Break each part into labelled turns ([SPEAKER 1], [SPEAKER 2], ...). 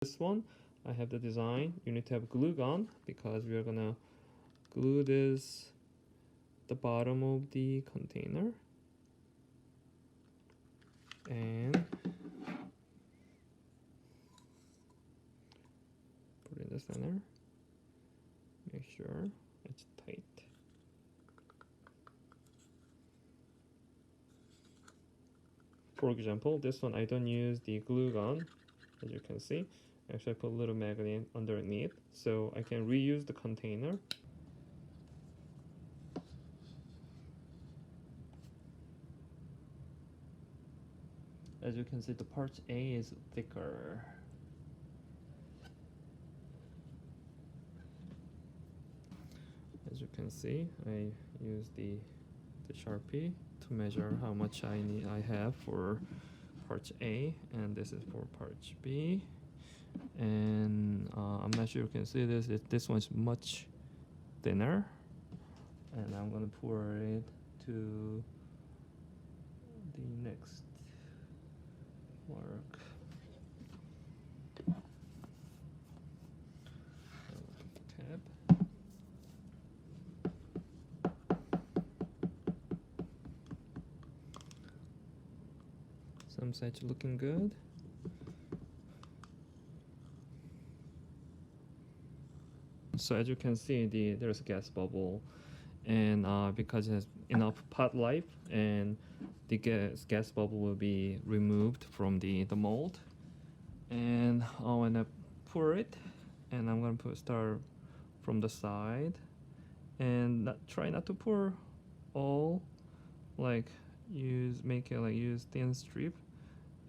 [SPEAKER 1] This one, I have the design. You need to have glue gun because we are gonna glue this the bottom of the container, and put it in the center. Make sure it's tight. For example, this one I don't use the glue gun, as you can see. Actually, I put a little magnet underneath so I can reuse the container. As you can see, the part A is thicker. As you can see, I use the Sharpie to measure how much I have for part A, and this is for part B. And I'm not sure you can see this. This one's much thinner, and I'm gonna pour it to the next work. Tab. Some sides looking good. So as you can see, there's a gas bubble, and because it has enough pot life, and the gas bubble will be removed from the mold. And when I pour it, and I'm gonna start from the side, and try not to pour all, like use thin strip.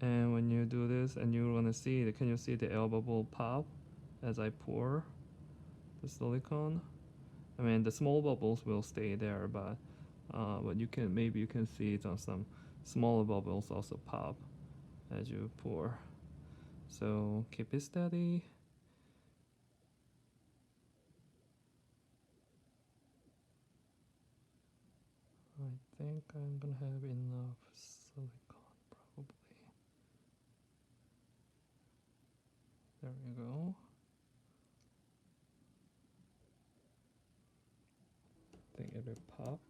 [SPEAKER 1] And when you do this, and you're gonna see can you see the air bubble pop as I pour the silicone? I mean, the small bubbles will stay there, but you can see some smaller bubbles also pop as you pour. So keep it steady. I think I'm gonna have enough silicone, probably. There you go. I think it will pop.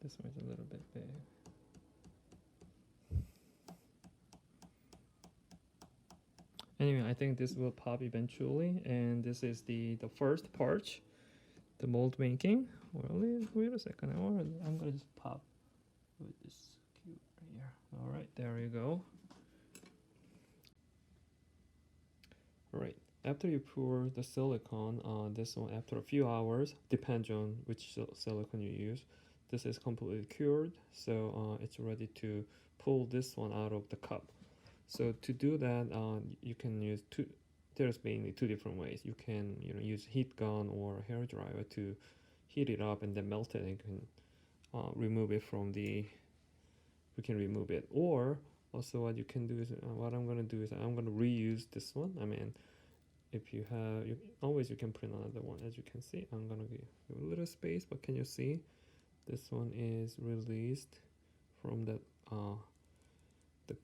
[SPEAKER 1] This one's a little bit big. Anyway, I think this will pop eventually, and this is the first part, the mold making. Well, wait a second, I'm gonna just pop with this cube right here. All right, there you go. All right, after you pour the silicone, this one after a few hours, depends on which silicone you use. This is completely cured, so it's ready to pull this one out of the cup. So to do that, you can use there's mainly two different ways. You can use heat gun or hair dryer to heat it up and then melt it, and you can remove it from the. We can remove it, or also what you can do is what I'm gonna do is I'm gonna reuse this one. I mean, if you have, you can print another one. As you can see, I'm gonna give a little space, but can you see? This one is released from the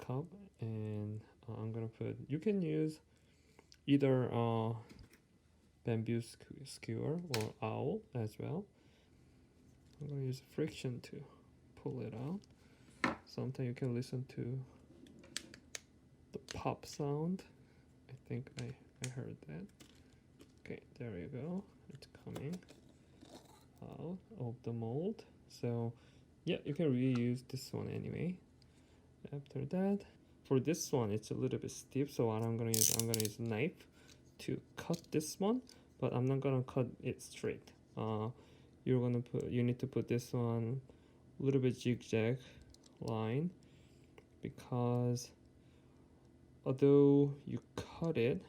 [SPEAKER 1] cup, and I'm gonna put. You can use either bamboo skewer or owl as well. I'm gonna use friction to pull it out. Sometimes you can listen to the pop sound. I think I heard that. Okay, there you go. It's coming out of the mold. So yeah, you can reuse this one anyway. After that, for this one it's a little bit stiff, so what I'm gonna use a knife to cut this one, but I'm not gonna cut it straight. You need to put this one a little bit zigzag line, because although you cut it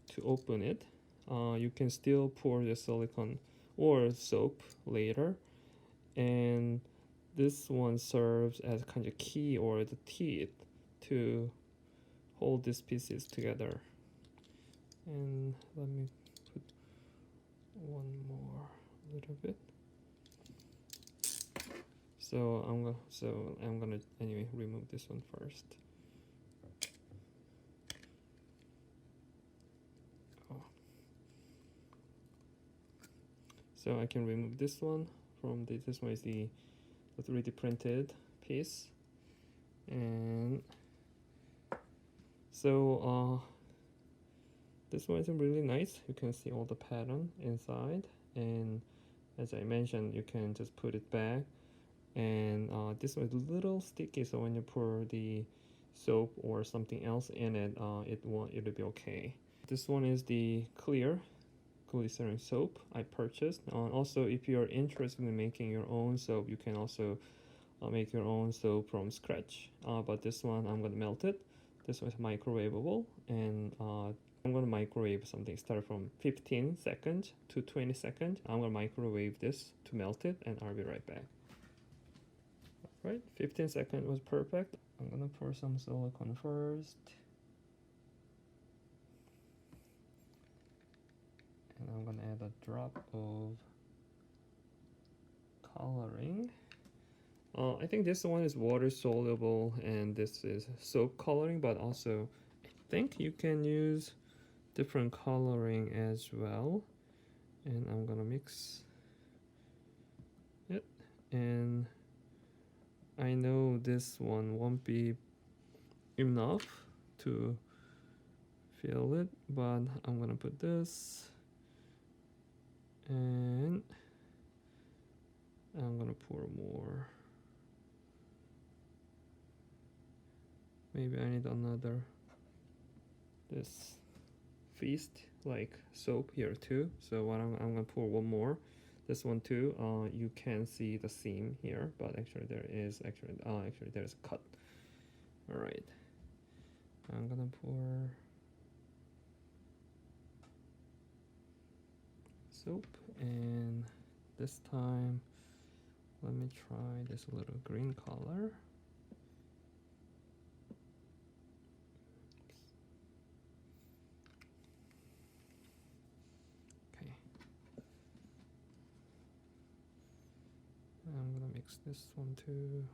[SPEAKER 1] to open it, you can still pour the silicone or soap later, and this one serves as kind of key or the teeth to hold these pieces together. And let me put one more little bit. So I'm gonna anyway remove this one first. Oh. So I can remove this one from this one is the 3D printed piece, and so this one is really nice. You can see all the pattern inside, and as I mentioned, you can just put it back. And this one is a little sticky, so when you pour the soap or something else in it, it'll be okay. This one is the clear glycerin soap I purchased. Also, if you're interested in making your own soap, you can also make your own soap from scratch. But this one, I'm gonna melt it. This one is microwavable, and I'm gonna microwave something. Start from 15 seconds to 20 seconds. I'm gonna microwave this to melt it, and I'll be right back. Right, 15 seconds was perfect. I'm gonna pour some silicone first. And I'm gonna add a drop of coloring. I think this one is water soluble and this is soap coloring, but also I think you can use different coloring as well. And I'm gonna mix it, and I know this one won't be enough to fill it, but I'm gonna put this, and I'm gonna pour more. Maybe I need another this feast like soap here too. So what I'm gonna pour one more. This one too. You can see the seam here, but actually there is actually there's a cut. All right. I'm gonna pour soap, and this time let me try this little green color. Okay. I'm gonna mix this one too.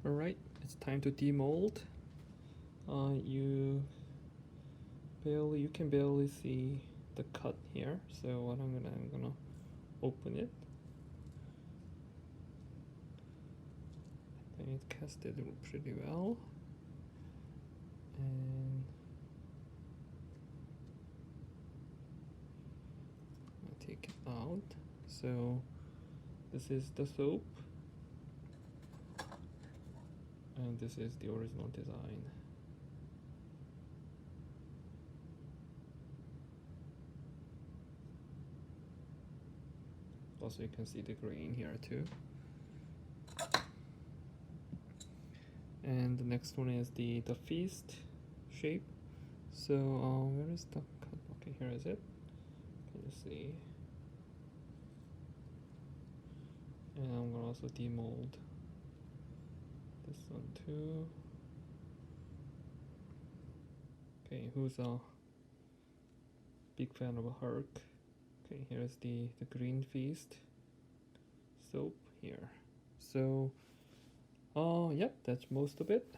[SPEAKER 1] Alright, it's time to demold. You can barely see the cut here. So what I'm gonna open it. I think it casted pretty well. And I'll take it out. So this is the soap, and this is the original design. Also, you can see the green here too. And the next one is the feast shape. So where is the cut? Okay, here is it. Can you see? And I'm gonna also demold this one too. Okay, who's a big fan of a Herc? Okay, here's the green feast soap here. So yep, that's most of it.